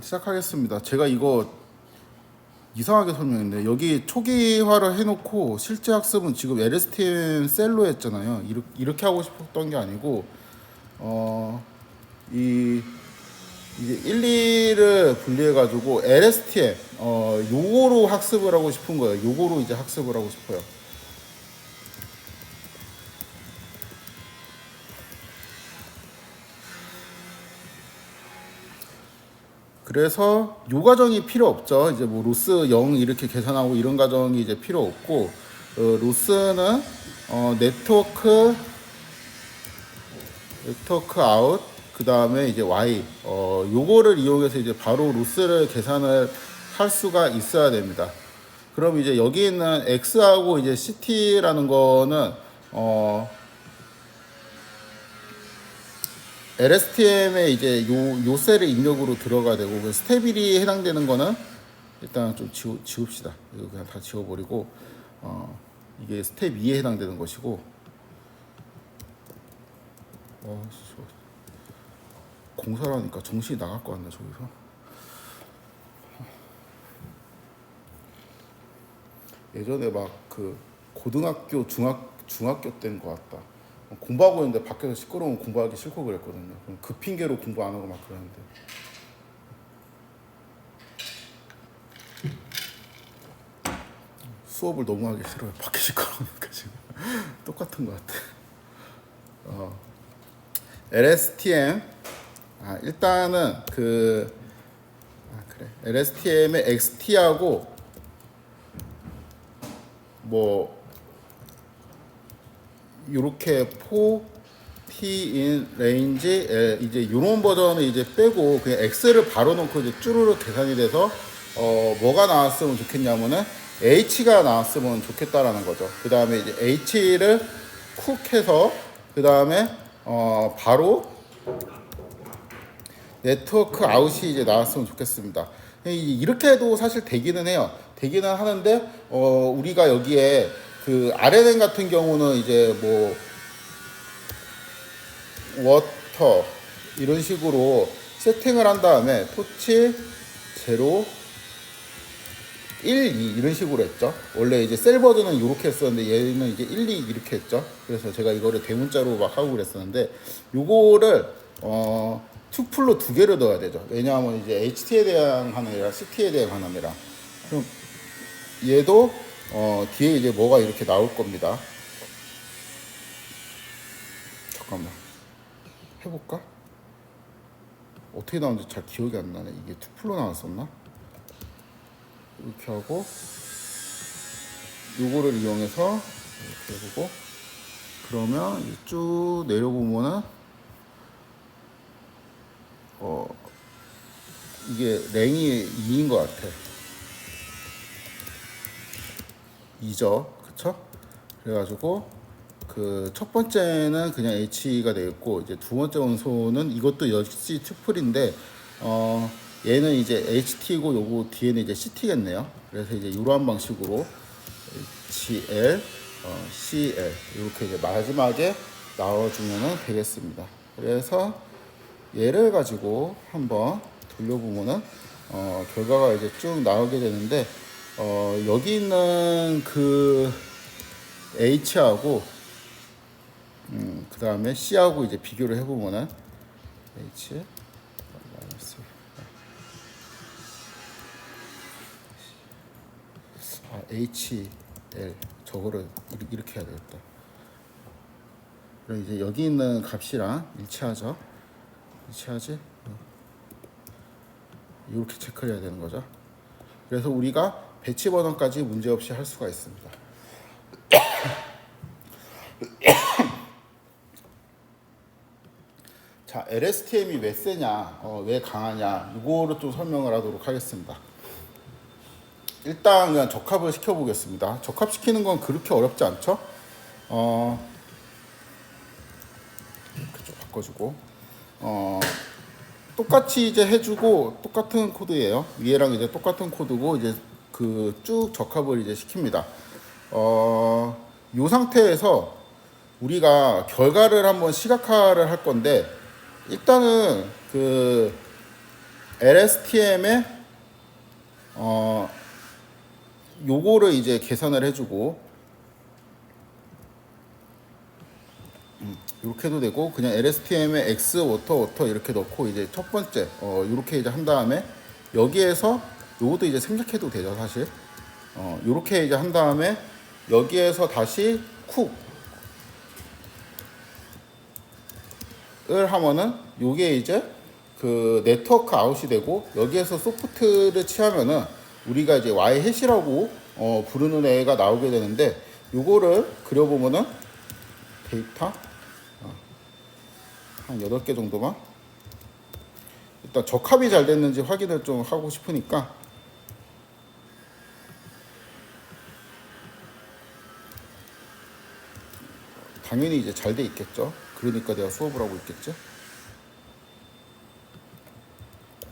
시작하겠습니다. 제가 이거 이상하게 설명했네. 여기 초기화를 해놓고 실제 학습은 지금 LSTM 셀로 했잖아요. 이렇게 하고 싶었던 게 아니고 이 이제 1, 2를 분리해가지고 LSTM 요거로 학습을 하고 싶은 거예요. 요거로 이제 학습을 하고 싶어요. 그래서 요 과정이 필요 없죠. 이제 뭐 로스 0 이렇게 계산하고 이런 과정이 이제 필요 없고 로스는 네트워크 아웃 그 다음에 이제 Y 요거를 이용해서 이제 바로 로스를 계산을 할 수가 있어야 됩니다. 그럼 이제 여기 있는 X하고 이제 CT라는 거는 LSTM에 이제 요 셀의 입력으로 들어가야 되고 그 스텝 1이 해당되는 거는 일단 좀 지웁시다. 이거 그냥 다 지워버리고 이게 스텝 2에 해당되는 것이고 공사를 하니까 정신이 나갈 것 같네 저기서. 예전에 막 그 고등학교 중학교 때인 것 같다. 공부하고 있는데 밖에서 시끄러우면 공부하기 싫고 그랬거든요. 그 핑계로 공부 안 하고 막 그러는데. 수업을 너무 하기 싫어요. 밖에 시끄러우니까 지금. 똑같은 것 같아. LSTM. 일단은 그래. LSTM의 XT하고 뭐 요렇게 T in range 이제 요런 버전을 이제 빼고 그냥 X를 바로 넣고 이제 쭈루룩 계산이 돼서 뭐가 나왔으면 좋겠냐면은 H가 나왔으면 좋겠다라는 거죠. 그 다음에 이제 H를 쿡 해서 그 다음에 바로 네트워크 아웃이 이제 나왔으면 좋겠습니다. 이렇게 해도 사실 되기는 해요. 되기는 하는데 우리가 여기에 그 RNN 같은 경우는 이제 뭐 워터 이런 식으로 세팅을 한 다음에 토치 0 1, 2 이런 식으로 했죠. 원래 이제 셀 버전은 이렇게 했었는데 얘는 이제 1, 2 이렇게 했죠. 그래서 제가 이거를 대문자로 막 하고 그랬었는데 요거를 투플로 두 개를 넣어야 되죠. 왜냐하면 이제 HT에 대한 하나이랑 CT에 대한 하나입니다. 그럼 얘도 뒤에 이제 뭐가 이렇게 나올 겁니다. 잠깐만 해볼까? 어떻게 나오는지 잘 기억이 안 나네. 이게 투플로 나왔었나? 이렇게 하고 요거를 이용해서 이렇게 해보고 그러면 쭉 내려보면은 이게 랭이 2인 것 같아. 2죠. 그쵸? 그래가지고 그 첫 번째는 그냥 H가 되겠고 이제 두 번째 원소는 이것도 역시 투플인데 얘는 이제 HT고 요거 뒤에는 이제 CT겠네요. 그래서 이제 이러한 방식으로 HL, CL 이렇게 이제 마지막에 나와주면 되겠습니다. 그래서 얘를 가지고 한번 돌려보면은 결과가 이제 쭉 나오게 되는데 여기 있는 그 H하고 그 다음에 C하고 이제 비교를 해보면은 H 마이너스 HL 저거를 이렇게 해야 되겠다. 그럼 이제 여기 있는 값이랑 일치하죠? 일치하지? 이렇게 체크를 해야 되는 거죠. 그래서 우리가 배치 버전까지 문제없이 할 수가 있습니다. 자, LSTM이 왜 세냐, 왜 강하냐, 이거를 좀 설명을 하도록 하겠습니다. 일단 그냥 적합을 시켜보겠습니다. 적합시키는 건 그렇게 어렵지 않죠? 이렇게 좀 바꿔주고, 똑같이 이제 해주고 똑같은 코드예요. 위에랑 이제 똑같은 코드고 이제 그 쭉 적합을 이제 시킵니다. 이 상태에서 우리가 결과를 한번 시각화를 할 건데 일단은 그 LSTM에 요거를 이제 계산을 해주고 이렇게 해도 되고, 그냥 LSTM에 X 워터 이렇게 넣고 이제 첫 번째 이렇게 이제 한 다음에 여기에서 요것도 이제 생략해도 되죠 사실. 이렇게 이제 한 다음에 여기에서 다시 쿡을 하면은 요게 이제 그 네트워크 아웃이 되고, 여기에서 소프트를 취하면은 우리가 이제 Y 해시라고 부르는 애가 나오게 되는데, 요거를 그려보면은 데이터 한 8개 정도만, 일단 적합이 잘 됐는지 확인을 좀 하고 싶으니까 당연히 이제 잘 돼 있겠죠. 그러니까 내가 수업을 하고 있겠죠.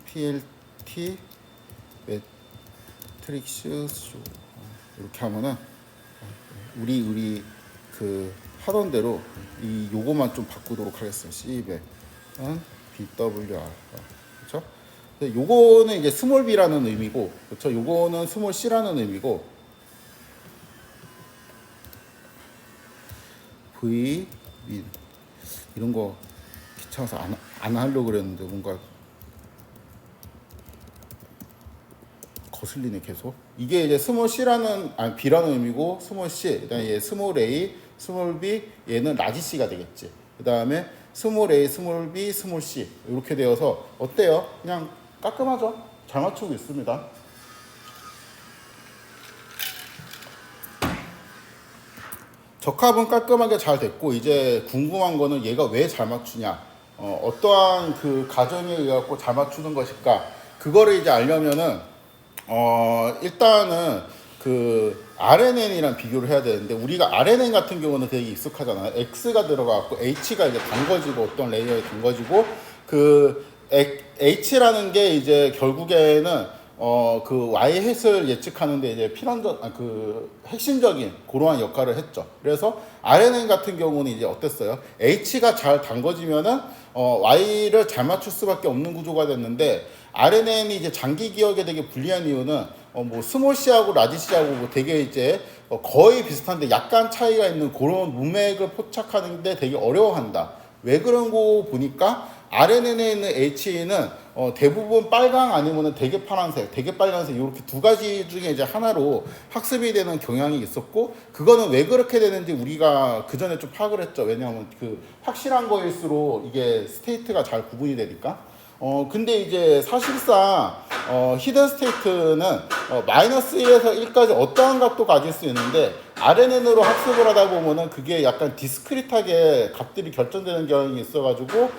PLT 매트릭스 쇼 이렇게 하면은 우리 그 하던 대로 이 요거만 좀 바꾸도록 하겠습니다. C배는 BWR, 그렇죠? 요거는 이제 스몰 b라는 의미고, 그렇죠? 요거는 스몰 c라는 의미고, V 민 이런 거 귀찮아서 안 하려고 그랬는데 뭔가 거슬리네 계속. 이게 이제 스몰 c라는 b라는 의미고, 스몰 c, 그다음에 얘 스몰 a, 스몰 b, 얘는 라지 c가 되겠지. 그다음에 스몰 a, 스몰 b, 스몰 c 이렇게 되어서 어때요? 그냥 깔끔하죠? 잘 맞추고 있습니다. 적합은 깔끔하게 잘 됐고, 이제 궁금한 거는 얘가 왜 잘 맞추냐, 어떠한 그 가정에 의해 갖고 잘 맞추는 것일까, 그거를 이제 알려면은 일단은 그 RNN이랑 비교를 해야 되는데, 우리가 RNN 같은 경우는 되게 익숙하잖아요. X가 들어가고 H가 이제 담궈지고, 어떤 레이어에 담궈지고, 그 H라는 게 이제 결국에는 그 Y 햇을 예측하는데 이제 그 핵심적인 그러한 역할을 했죠. 그래서 RNN 같은 경우는 이제 어땠어요? H가 잘 담궈지면은 Y를 잘 맞출 수밖에 없는 구조가 됐는데, RNN이 이제 장기 기억에 되게 불리한 이유는 뭐 스몰 C하고 라지 C하고 뭐 되게 이제 거의 비슷한데 약간 차이가 있는 그런 문맥을 포착하는데 되게 어려워한다. 왜 그런 거 보니까 RNN에 있는 H는 대부분 빨강 아니면은 되게 파란색, 되게 빨간색 이렇게 두 가지 중에 이제 하나로 학습이 되는 경향이 있었고, 그거는 왜 그렇게 되는지 우리가 그 전에 좀 파악을 했죠. 왜냐하면 그 확실한 거일수록 이게 스테이트가 잘 구분이 되니까. 근데 이제 사실상 히든 스테이트는 마이너스 1에서 1까지 어떠한 값도 가질 수 있는데, RNN으로 학습을 하다 보면은 그게 약간 디스크릿하게 값들이 결정되는 경향이 있어가지고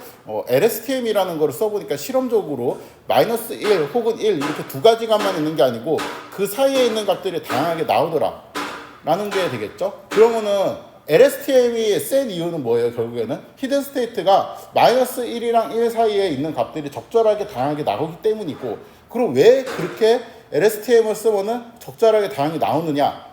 LSTM이라는 거를 써보니까 실험적으로 마이너스 1 혹은 1 이렇게 두 가지 값만 있는 게 아니고 그 사이에 있는 값들이 다양하게 나오더라 라는 게 되겠죠. 그러면은 LSTM이 센 이유는 뭐예요? 결국에는 히든 스테이트가 마이너스 1이랑 1 사이에 있는 값들이 적절하게 다양하게 나오기 때문이고, 그럼 왜 그렇게 LSTM을 쓰면은 적절하게 다양하게 나오느냐,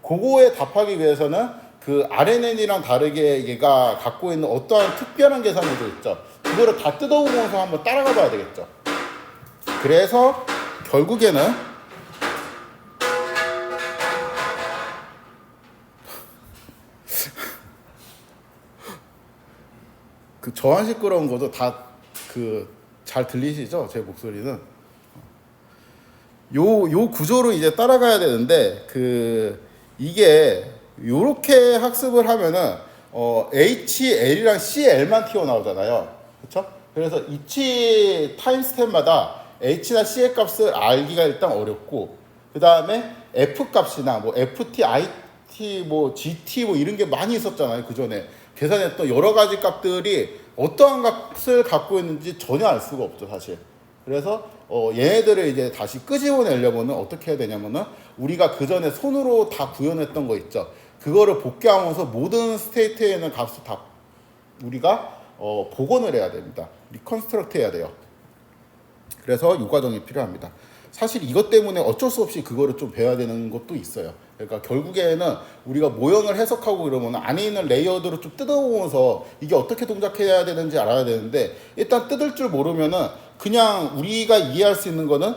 그거에 답하기 위해서는 그 RNN이랑 다르게 얘가 갖고 있는 어떠한 특별한 계산들도 있죠. 그거를 다 뜯어보면서 한번 따라가 봐야 되겠죠. 그래서 결국에는 그 저한 시끄러운 것도 다 그 잘 들리시죠? 제 목소리는. 요 구조로 이제 따라가야 되는데, 그 이게 요렇게 학습을 하면은 HL이랑 CL만 튀어나오잖아요. 그렇죠? 그래서 each 타임 스텝마다 H나 C의 값을 알기가 일단 어렵고, 그 다음에 F 값이나 뭐 FT, IT, 뭐 GT 뭐 이런 게 많이 있었잖아요. 그 전에 계산했던 여러 가지 값들이 어떠한 값을 갖고 있는지 전혀 알 수가 없죠, 사실. 그래서 얘네들을 이제 다시 끄집어내려면은 어떻게 해야 되냐면은, 우리가 그 전에 손으로 다 구현했던 거 있죠. 그거를 복귀하면서 모든 스테이트에 있는 값을 다 우리가 복원을 해야 됩니다. 리컨스트럭트 해야 돼요. 그래서 이 과정이 필요합니다. 사실 이것 때문에 어쩔 수 없이 그거를 좀 배워야 되는 것도 있어요. 그러니까 결국에는 우리가 모형을 해석하고 그러면 안에 있는 레이어들을 좀 뜯어보면서 이게 어떻게 동작해야 되는지 알아야 되는데, 일단 뜯을 줄 모르면은 그냥 우리가 이해할 수 있는 거는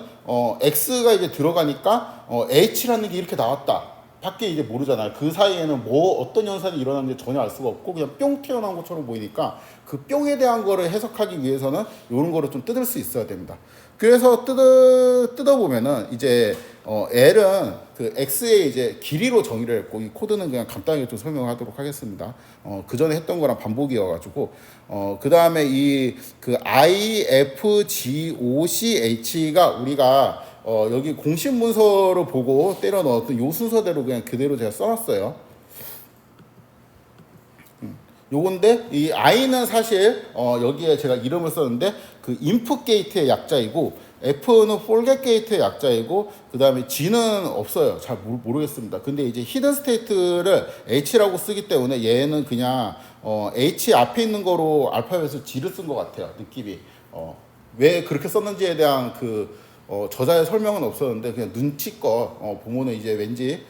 X가 이제 들어가니까 H라는 게 이렇게 나왔다. 밖에 이제 모르잖아요. 그 사이에는 뭐 어떤 현상이 일어나는지 전혀 알 수가 없고 그냥 뿅 튀어나온 것처럼 보이니까 그 뿅에 대한 거를 해석하기 위해서는 이런 거를 좀 뜯을 수 있어야 됩니다. 그래서 뜯어보면은 이제 L은 그 X의 이제 길이로 정의를 했고 이 코드는 그냥 간단하게 좀 설명하도록 하겠습니다. 그 전에 했던 거랑 반복이어가지고 그 다음에 이 그 IFGOCH가 우리가 여기 공식 문서로 보고 때려 넣었던 요 순서대로 그냥 그대로 제가 써놨어요. 요건데 이 I는 사실 여기에 제가 이름을 썼는데 그 인풋 게이트의 약자이고 F는 폴겟 게이트의 약자이고 그 다음에 G는 없어요. 잘 모르겠습니다. 근데 이제 히든 스테이트를 H라고 쓰기 때문에 얘는 그냥 H 앞에 있는 거로 알파벳을 G를 쓴 것 같아요. 느낌이 왜 그렇게 썼는지에 대한 그 저자의 설명은 없었는데 그냥 눈치껏 보면은 이제 왠지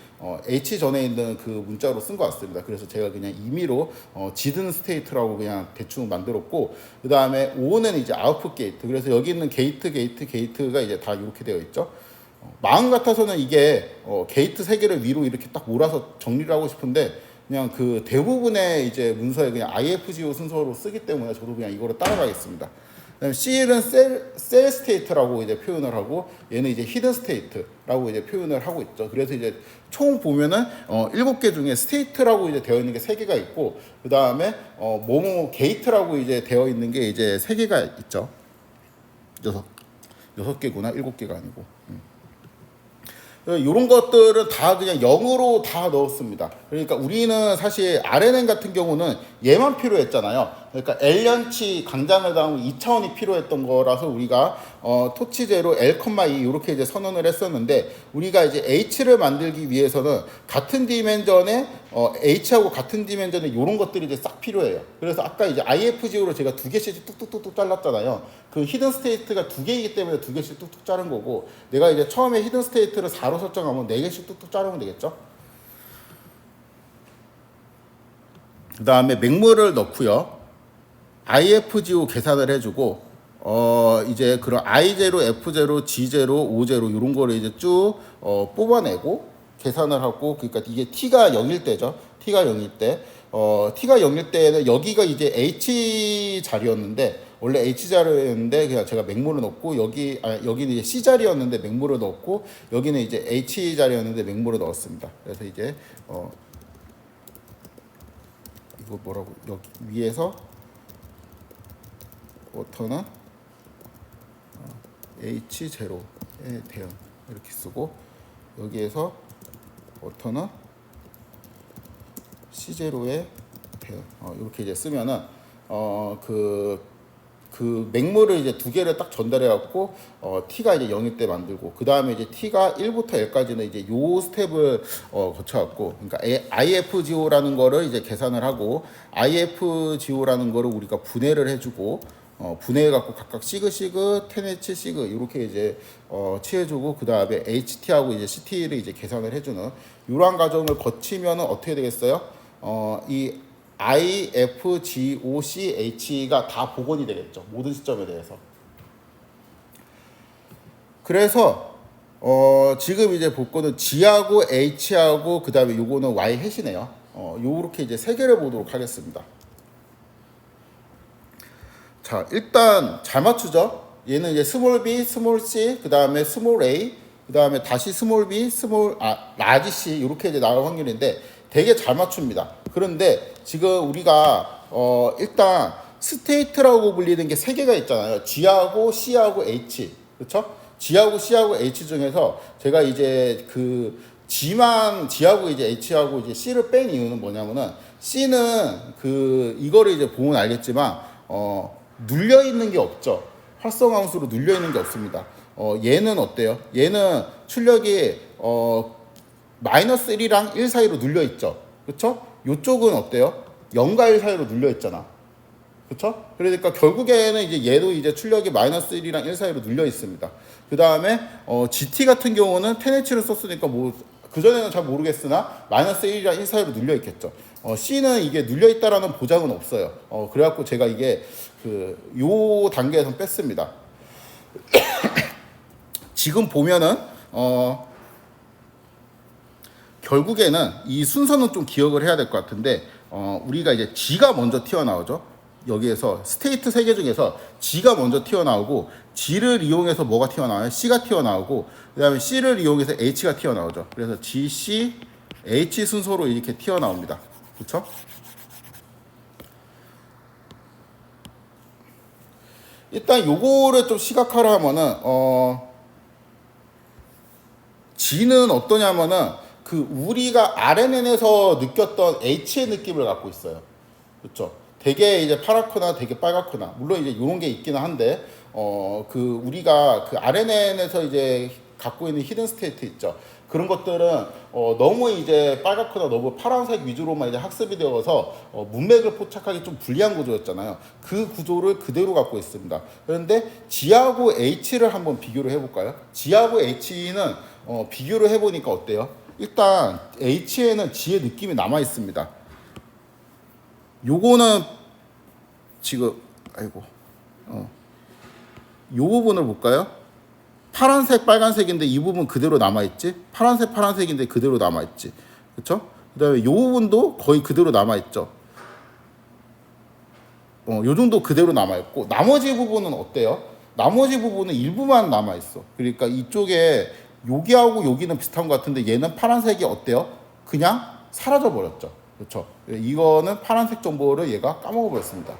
H 전에 있는 그 문자로 쓴 것 같습니다. 그래서 제가 그냥 임의로 지든 스테이트라고 그냥 대충 만들었고 그 다음에 O는 이제 아웃풋 게이트. 그래서 여기 있는 게이트가 이제 다 이렇게 되어 있죠. 마음 같아서는 이게 게이트 세 개를 위로 이렇게 딱 몰아서 정리를 하고 싶은데 그냥 그 대부분의 이제 문서에 그냥 IFGO 순서로 쓰기 때문에 저도 그냥 이거를 따라가겠습니다. 그다음에 C는 셀 스테이트라고 이제 표현을 하고 얘는 이제 히든 스테이트라고 이제 표현을 하고 있죠. 그래서 이제 총 보면은 7개 중에 스테이트라고 이제 되어 있는 게 3개가 있고 그다음에 뭐뭐 게이트라고 이제 되어 있는 게 이제 3개가 있죠. 6개구나. 7개가 아니고. 이런 것들은 다 그냥 0으로 다 넣었습니다. 그러니까 우리는 사실 RNN 같은 경우는 얘만 필요했잖아요. 그러니까 L년치 강장을 다음 2차원이 필요했던 거라서 우리가 토치제로 L, E 이렇게 이제 선언을 했었는데 우리가 이제 H를 만들기 위해서는 같은 디멘전에 H하고 같은 디멘전에 이런 것들이 이제 싹 필요해요. 그래서 아까 이제 IFGO로 제가 2개씩 뚝뚝뚝뚝 잘랐잖아요. 그 히든 스테이트가 2개이기 때문에 2개씩 뚝뚝 자른 거고 내가 이제 처음에 히든 스테이트를 4로 설정하면 4개씩 뚝뚝 자르면 되겠죠. 그 다음에 맹물을 넣고요. IFGO 계산을 해주고 이제 그런 I0, F0, G0, O0 이런 거를 이제 쭉 뽑아내고 계산을 하고 그러니까 이게 T가 0일 때죠. T가 0일 때 T가 0일 때는 여기가 이제 H 자리였는데 원래 H 자리였는데 그냥 제가 맹물을 넣고 여기는 이제 C 자리였는데 맹물을 넣었고 여기는 이제 H 자리였는데 맹물을 넣었습니다. 그래서 이제 이거 뭐라고 여기 위에서 워터는 H0에 대응 이렇게 쓰고 여기에서 워터는 C0에 대응 이렇게 이제 쓰면은 그 맹물을 이제 2개를 딱 전달해 갖고 T가 이제 0일 때 만들고 그 다음에 이제 T가 1부터 L까지는 이제 요 스텝을 거쳐 갖고 그러니까 IFGO라는 거를 이제 계산을 하고 IFGO라는 거를 우리가 분해를 해주고 분해해 갖고 각각 시그 10H 시그 이렇게 이제 취해주고 그 다음에 HT하고 이제 CT를 이제 계산을 해주는 이러한 과정을 거치면은 어떻게 되겠어요? 이 IFGOCH가 다 복원이 되겠죠. 모든 시점에 대해서. 그래서 지금 이제 볼 거는 G하고 H하고 그 다음에 요거는 Y 해시네요. 요렇게 이제 3개를 보도록 하겠습니다. 자, 일단 잘 맞추죠? 얘는 이제 스몰 b, 스몰 c, 그 다음에 스몰 a, 그 다음에 다시 스몰 b, 라지 c 이렇게 이제 나올 확률인데 되게 잘 맞춥니다. 그런데 지금 우리가 일단 스테이트라고 불리는 게 3개가 있잖아요. G하고 C하고 H. 그렇죠? G하고 C하고 H 중에서 제가 이제 그 G하고 이제 H하고 이제 C를 뺀 이유는 뭐냐면은 C는 그 이거를 이제 보면 알겠지만 눌려 있는 게 없죠. 활성함수로 눌려 있는 게 없습니다. 얘는 어때요? 얘는 출력이 마이너스 1이랑 1 사이로 눌려 있죠. 그렇죠? 요쪽은 어때요? 0과 1 사이로 눌려 있잖아. 그렇죠? 그러니까 결국에는 이제 얘도 이제 출력이 마이너스 1이랑 1 사이로 눌려 있습니다. 그 다음에 GT 같은 경우는 10H를 썼으니까 뭐 그전에는 잘 모르겠으나 마이너스 1이랑 1 사이로 눌려 있겠죠. C는 이게 눌려 있다라는 보장은 없어요. 그래갖고 제가 이게 요 단계에서 뺐습니다. 지금 보면은 결국에는 이 순서는 좀 기억을 해야 될 것 같은데 우리가 이제 G가 먼저 튀어나오죠. 여기에서 스테이트 세 개 중에서 G가 먼저 튀어나오고 G를 이용해서 뭐가 튀어나와요? C가 튀어나오고 그 다음에 C를 이용해서 H가 튀어나오죠. 그래서 G, C, H 순서로 이렇게 튀어나옵니다. 그렇죠? 일단 요거를 좀 시각화를 하면은 G는 어떠냐면은 그 우리가 RNN에서 느꼈던 H의 느낌을 갖고 있어요. 그렇죠? 되게 이제 파랗거나 되게 빨갛거나 물론 이제 이런 게 있기는 한데 그 우리가 그 RNN에서 이제 갖고 있는 히든 스테이트 있죠. 그런 것들은 너무 이제 빨갛거나 너무 파란색 위주로만 이제 학습이 되어서 문맥을 포착하기 좀 불리한 구조였잖아요. 그 구조를 그대로 갖고 있습니다. 그런데 G하고 H를 한번 비교를 해볼까요? G하고 H는 비교를 해보니까 어때요? 일단 H에는 G의 느낌이 남아 있습니다. 요거는 지금 아이고 요 부분을 볼까요? 파란색 빨간색인데 이 부분 그대로 남아있지. 파란색 파란색인데 그대로 남아있지. 그렇죠? 그 다음에 요 부분도 거의 그대로 남아있죠. 요 정도 그대로 남아있고 나머지 부분은 어때요? 나머지 부분은 일부만 남아있어. 그러니까 이쪽에 여기하고 여기는 비슷한 것 같은데 얘는 파란색이 어때요? 그냥 사라져 버렸죠. 그렇죠? 이거는 파란색 정보를 얘가 까먹어 버렸습니다.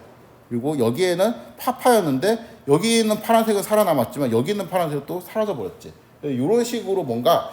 그리고 여기에는 파파였는데 여기는 파란색은 살아남았지만 여기 있는 파란색은 또 사라져 버렸지. 이런 식으로 뭔가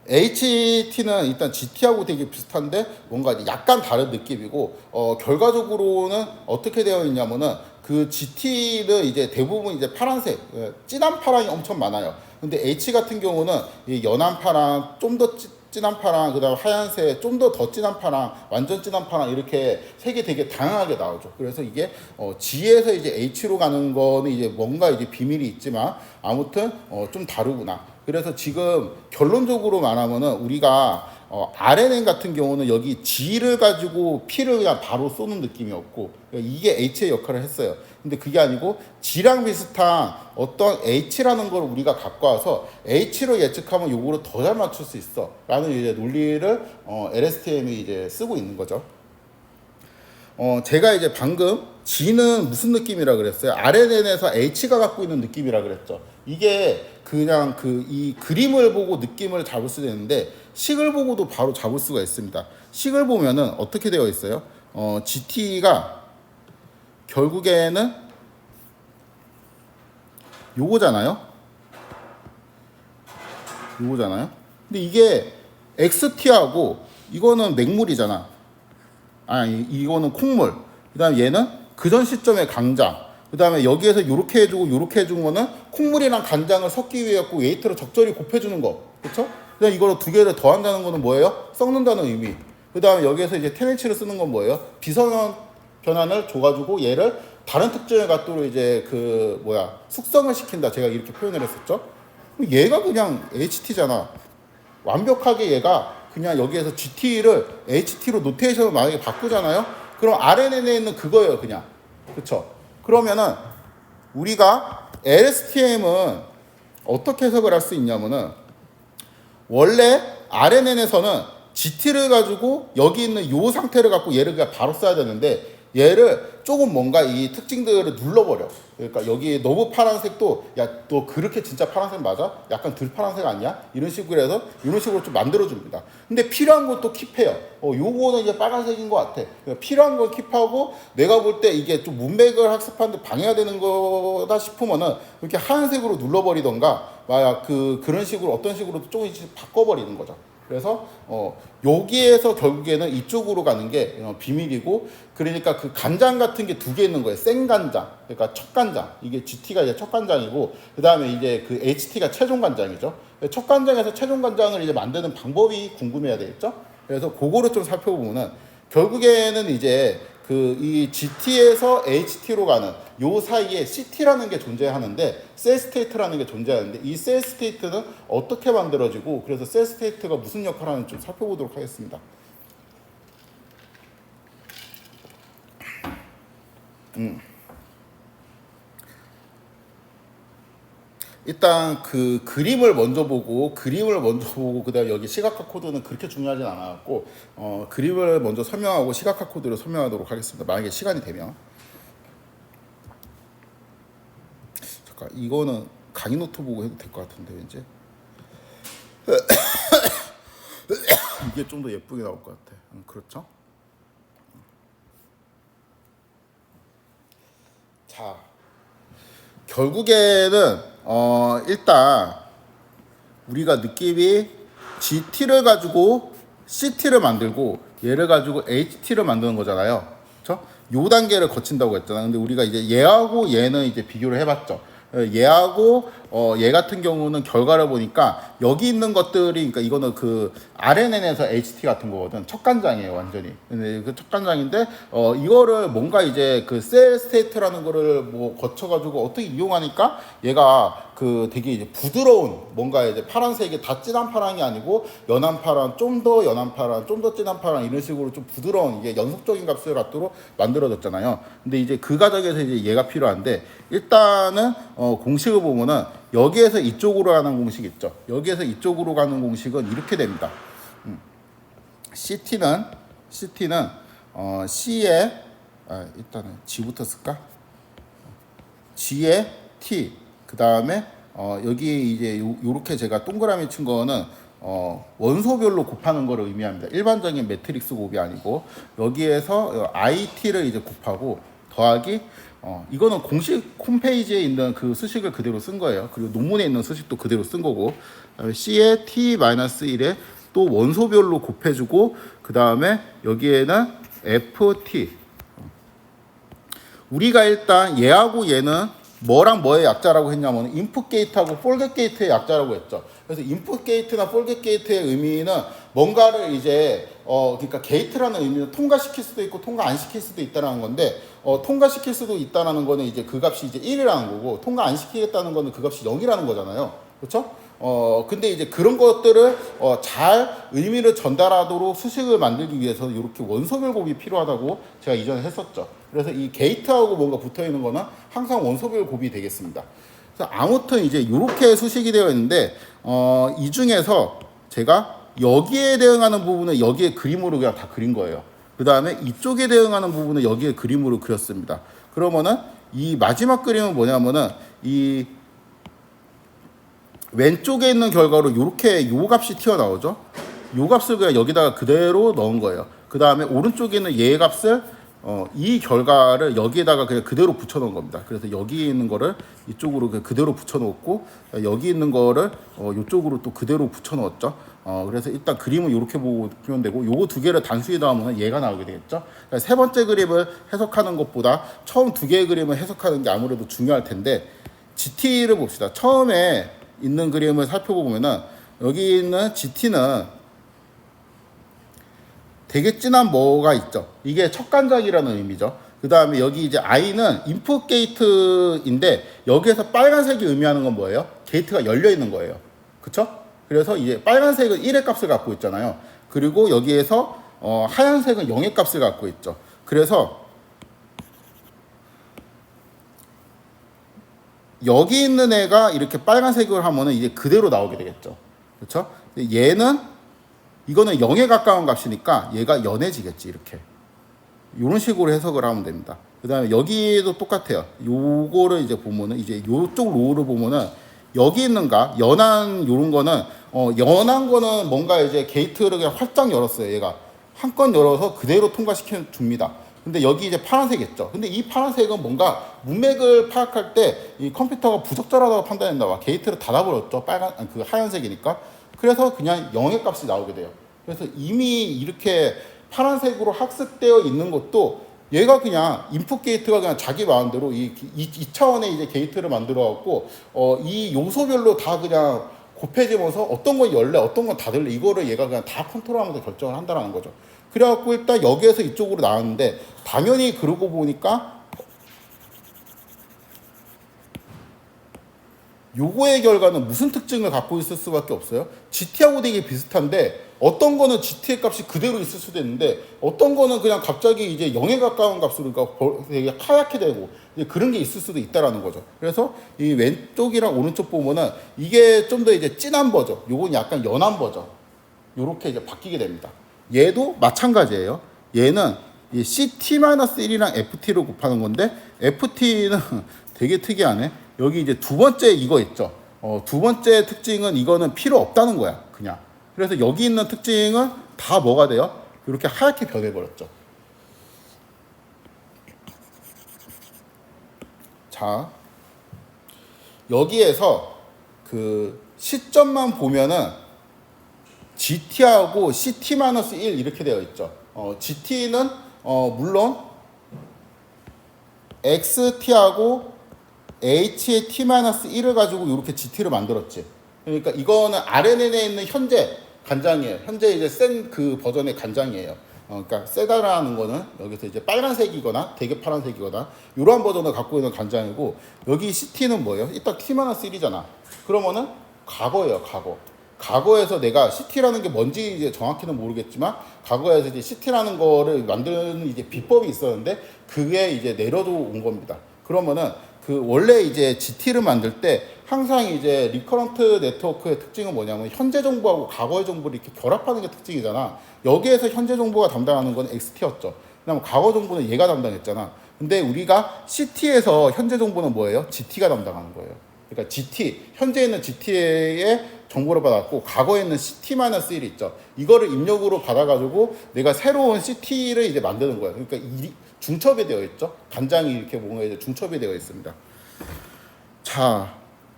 HT는 일단 GT하고 되게 비슷한데 뭔가 약간 다른 느낌이고 결과적으로는 어떻게 되어 있냐면은 그 GT는 이제 대부분 이제 파란색 진한 파랑이 엄청 많아요. 근데 H 같은 경우는 이 연한 파랑 좀 더 진한 파랑 그다음 하얀색 좀 더 진한 파랑 완전 진한 파랑 이렇게 색이 되게 다양하게 나오죠. 그래서 이게 G에서 이제 H로 가는 거는 이제 뭔가 이제 비밀이 있지만 아무튼 좀 다르구나. 그래서 지금 결론적으로 말하면은 우리가 RNN 같은 경우는 여기 G를 가지고 P를 그냥 바로 쏘는 느낌이었고 이게 H의 역할을 했어요. 근데 그게 아니고 G랑 비슷한 어떤 H라는 걸 우리가 갖고 와서 H로 예측하면 요거를 더 잘 맞출 수 있어 라는 이제 논리를 LSTM이 이제 쓰고 있는 거죠. 제가 이제 방금 G는 무슨 느낌이라 그랬어요? RNN에서 H가 갖고 있는 느낌이라 그랬죠. 이게 그냥 이 그림을 보고 느낌을 잡을 수 있는데 식을 보고도 바로 잡을 수가 있습니다. 식을 보면은 어떻게 되어 있어요? GT가 결국에는 요거잖아요. 근데 이게 XT하고 이거는 맹물이잖아. 이거는 콩물. 그 다음에 얘는 그 전 시점의 강장. 그 다음에 여기에서 요렇게 해주고 요렇게 해준 거는 콩물이랑 간장을 섞기 위해 갖고 웨이트를 적절히 곱해주는 거. 그쵸? 그 다음에 이거를 두 개를 더한다는 거는 뭐예요? 썩는다는 의미. 그 다음에 여기에서 이제 10H를 쓰는 건 뭐예요? 비선형 변환을 줘가지고 얘를 다른 특징을 갖도록 이제 숙성을 시킨다. 제가 이렇게 표현을 했었죠. 얘가 그냥 HT잖아. 완벽하게 얘가 그냥 여기에서 GT를 HT로 노테이션을 만약에 바꾸잖아요. 그럼 RNN에 있는 그거예요, 그냥. 그쵸? 그러면은 우리가 LSTM은 어떻게 해석을 할 수 있냐면은 원래 RNN에서는 GT를 가지고 여기 있는 요 상태를 갖고 얘를 그냥 바로 써야 되는데 얘를 조금 뭔가 이 특징들을 눌러버려. 그러니까 여기 너무 파란색도 야 너 그렇게 진짜 파란색 맞아? 약간 덜 파란색 아니야? 이런 식으로 해서 이런 식으로 좀 만들어줍니다. 근데 필요한 것도 킵해요. 요거는 이제 빨간색인 것 같아. 그러니까 필요한 건 킵하고 내가 볼 때 이게 좀 문맥을 학습하는데 방해가 되는 거다 싶으면은 이렇게 하얀색으로 눌러버리던가 그런 식으로 어떤 식으로 조금씩 바꿔버리는 거죠. 그래서 여기에서 결국에는 이쪽으로 가는 게 비밀이고 그러니까 그 간장 같은 게 두 개 있는 거예요. 생간장 그러니까 첫 간장 이게 GT가 이제 첫 간장이고 그 다음에 이제 그 HT가 최종 간장이죠. 첫 간장에서 최종 간장을 이제 만드는 방법이 궁금해야 되겠죠. 그래서 그거를 좀 살펴보면은 결국에는 이제 이 GT에서 HT로 가는 요 사이에 CT라는 게 존재하는데 셀 스테이트라는 게 존재하는데 이 셀 스테이트는 어떻게 만들어지고 그래서 셀 스테이트가 무슨 역할을 하는지 좀 살펴보도록 하겠습니다. 일단 그 그림을 먼저 보고 그다음에 여기 시각화 코드는 그렇게 중요하진 않아갖고 그림을 먼저 설명하고 시각화 코드를 설명하도록 하겠습니다. 만약에 시간이 되면. 잠깐 이거는 강의 노트 보고 해도 될 것 같은데 왠지 이게 좀 더 예쁘게 나올 것 같아. 그렇죠? 자, 결국에는 일단 우리가 느낌이 GT를 가지고 CT를 만들고 얘를 가지고 HT를 만드는 거잖아요. 그렇죠? 요 단계를 거친다고 했잖아. 근데 우리가 이제 얘하고 얘는 이제 비교를 해봤죠. 얘하고 얘 같은 경우는 결과를 보니까 여기 있는 것들이 그러니까 이거는 그 RNN에서 HT 같은 거거든. 척간장이에요, 완전히. 근데 그 척간장인데 이거를 뭔가 이제 그 셀 스테이트라는 거를 뭐 거쳐가지고 어떻게 이용하니까 얘가 그 되게 이제 부드러운 뭔가 이제 파란색이 다 진한 파랑이 아니고 연한 파랑, 좀 더 연한 파랑, 좀 더 진한 파랑 이런 식으로 좀 부드러운 이게 연속적인 값을 갖도록 만들어졌잖아요. 근데 이제 그 과정에서 이제 얘가 필요한데 일단은 공식을 보면은 여기에서 이쪽으로 가는 공식 있죠. 여기에서 이쪽으로 가는 공식은 이렇게 됩니다. CT는 C에 일단은 G부터 쓸까? G에 T 그 다음에 여기 이제 요렇게 제가 동그라미 친 거는 원소별로 곱하는 거를 의미합니다. 일반적인 매트릭스 곱이 아니고 여기에서 IT를 이제 곱하고 더하기 이거는 공식 홈페이지에 있는 그 수식을 그대로 쓴 거예요. 그리고 논문에 있는 수식도 그대로 쓴 거고 C에 T-1에 또 원소별로 곱해주고 그 다음에 여기에는 FT 우리가 일단 얘하고 얘는 뭐랑 뭐의 약자라고 했냐면 인풋 게이트하고 폴겟 게이트의 약자라고 했죠. 그래서 인풋 게이트나 폴겟 게이트의 의미는 뭔가를 이제 그러니까 게이트라는 의미는 통과시킬 수도 있고 통과 안 시킬 수도 있다라는 건데 통과시킬 수도 있다라는 거는 이제 그 값이 이제 1이라는 거고 통과 안 시키겠다는 거는 그 값이 0이라는 거잖아요. 그렇죠? 근데 이제 그런 것들을 잘 의미를 전달하도록 수식을 만들기 위해서 이렇게 원소별 곱이 필요하다고 제가 이전에 했었죠. 그래서 이 게이트하고 뭔가 붙어 있는 거는 항상 원소별 곱이 되겠습니다. 그래서 아무튼 이제 이렇게 수식이 되어 있는데 이 중에서 제가 여기에 대응하는 부분은 여기에 그림으로 그냥 다 그린 거예요. 그 다음에 이쪽에 대응하는 부분은 여기에 그림으로 그렸습니다. 그러면은 이 마지막 그림은 뭐냐면은 이 왼쪽에 있는 결과로 이렇게 요 값이 튀어나오죠. 요 값을 그냥 여기다가 그대로 넣은 거예요. 그 다음에 오른쪽에 있는 얘 값을 이 결과를 여기에다가 그냥 그대로 붙여 놓은 겁니다. 그래서 여기 있는 거를 이쪽으로 그대로 붙여 놓고 여기 있는 거를 이쪽으로 또 그대로 붙여 넣었죠. 그래서 일단 그림은 이렇게 보면 되고 요거 두 개를 단수에 넣으면 얘가 나오게 되겠죠. 그러니까 세 번째 그림을 해석하는 것보다 처음 두 개의 그림을 해석하는 게 아무래도 중요할 텐데 GT를 봅시다. 처음에 있는 그림을 살펴보면은 여기 있는 GT는 되게 진한 뭐가 있죠. 이게 척간장이라는 의미죠. 그 다음에 여기 이제 I는 인풋 게이트인데 여기에서 빨간색이 의미하는 건 뭐예요? 게이트가 열려 있는 거예요. 그쵸? 그래서 이제 빨간색은 1의 값을 갖고 있잖아요. 그리고 여기에서 하얀색은 0의 값을 갖고 있죠. 그래서 여기 있는 애가 이렇게 빨간색을 하면은 이제 그대로 나오게 되겠죠. 그렇죠? 얘는 이거는 0에 가까운 값이니까 얘가 연해지겠지. 이렇게 이런 식으로 해석을 하면 됩니다. 그 다음에 여기도 똑같아요. 요거를 이제 보면은 이제 요쪽 로우를 보면은 여기 있는 값 연한 요런 거는 연한 거는 뭔가 이제 게이트를 그냥 활짝 열었어요. 얘가 한 건 열어서 그대로 통과시켜 줍니다. 근데 여기 이제 파란색 있죠. 근데 이 파란색은 뭔가 문맥을 파악할 때 이 컴퓨터가 부적절하다고 판단했나 봐. 게이트를 닫아버렸죠. 그 하얀색이니까. 그래서 그냥 0의 값이 나오게 돼요. 그래서 이미 이렇게 파란색으로 학습되어 있는 것도 얘가 그냥 인풋 게이트가 그냥 자기 마음대로 이 차원의 이제 게이트를 만들어 갖고 이 요소별로 다 그냥 곱해지면서 어떤 건 열래, 어떤 건 닫을래 이거를 얘가 그냥 다 컨트롤하면서 결정을 한다는 거죠. 그래갖고 일단 여기에서 이쪽으로 나왔는데 당연히 그러고 보니까 요거의 결과는 무슨 특징을 갖고 있을 수밖에 없어요? GT하고 되게 비슷한데 어떤 거는 GT의 값이 그대로 있을 수도 있는데 어떤 거는 그냥 갑자기 이제 0에 가까운 값으로 그러니까 되게 하얗게 되고 그런 게 있을 수도 있다라는 거죠. 그래서 이 왼쪽이랑 오른쪽 보면은 이게 좀 더 이제 진한 버전, 요건 약간 연한 버전, 요렇게 이제 바뀌게 됩니다. 얘도 마찬가지예요. 얘는 이 CT-1이랑 FT를 곱하는 건데 FT는 되게 특이하네. 여기 이제 두 번째 이거 있죠. 두 번째 특징은 이거는 필요 없다는 거야. 그냥. 그래서 여기 있는 특징은 다 뭐가 돼요? 이렇게 하얗게 변해버렸죠. 자, 여기에서 그 시점만 보면은 GT하고 CT-1 이렇게 되어 있죠. GT는 물론 XT하고 H의 T-1을 가지고 이렇게 GT를 만들었지. 그러니까 이거는 RNN에 있는 현재 간장이에요. 현재 이제 센 그 버전의 간장이에요. 그러니까 세다라는 거는 여기서 이제 빨간색이거나 되게 파란색이거나 이러한 버전을 갖고 있는 간장이고 여기 CT는 뭐예요? 이따 T-1이잖아. 그러면은 과거예요, 과거. 과거에서 내가 CT라는 게 뭔지 이제 정확히는 모르겠지만 과거에서 이제 CT라는 거를 만드는 이제 비법이 있었는데 그게 이제 내려도 온 겁니다. 그러면은 그 원래 이제 GT를 만들 때 항상 이제 리커런트 네트워크의 특징은 뭐냐면 현재 정보하고 과거의 정보를 이렇게 결합하는 게 특징이잖아. 여기에서 현재 정보가 담당하는 건 XT였죠. 그다음 과거 정보는 얘가 담당했잖아. 근데 우리가 CT에서 현재 정보는 뭐예요? GT가 담당하는 거예요. 그러니까 GT, 현재 있는 GT의 정보를 받았고 과거에 있는 CT-1이 있죠. 이거를 입력으로 받아가지고 내가 새로운 CT를 이제 만드는 거예요. 그러니까 중첩이 되어 있죠. 간장이 이렇게 뭔가 이제 중첩이 되어 있습니다. 자,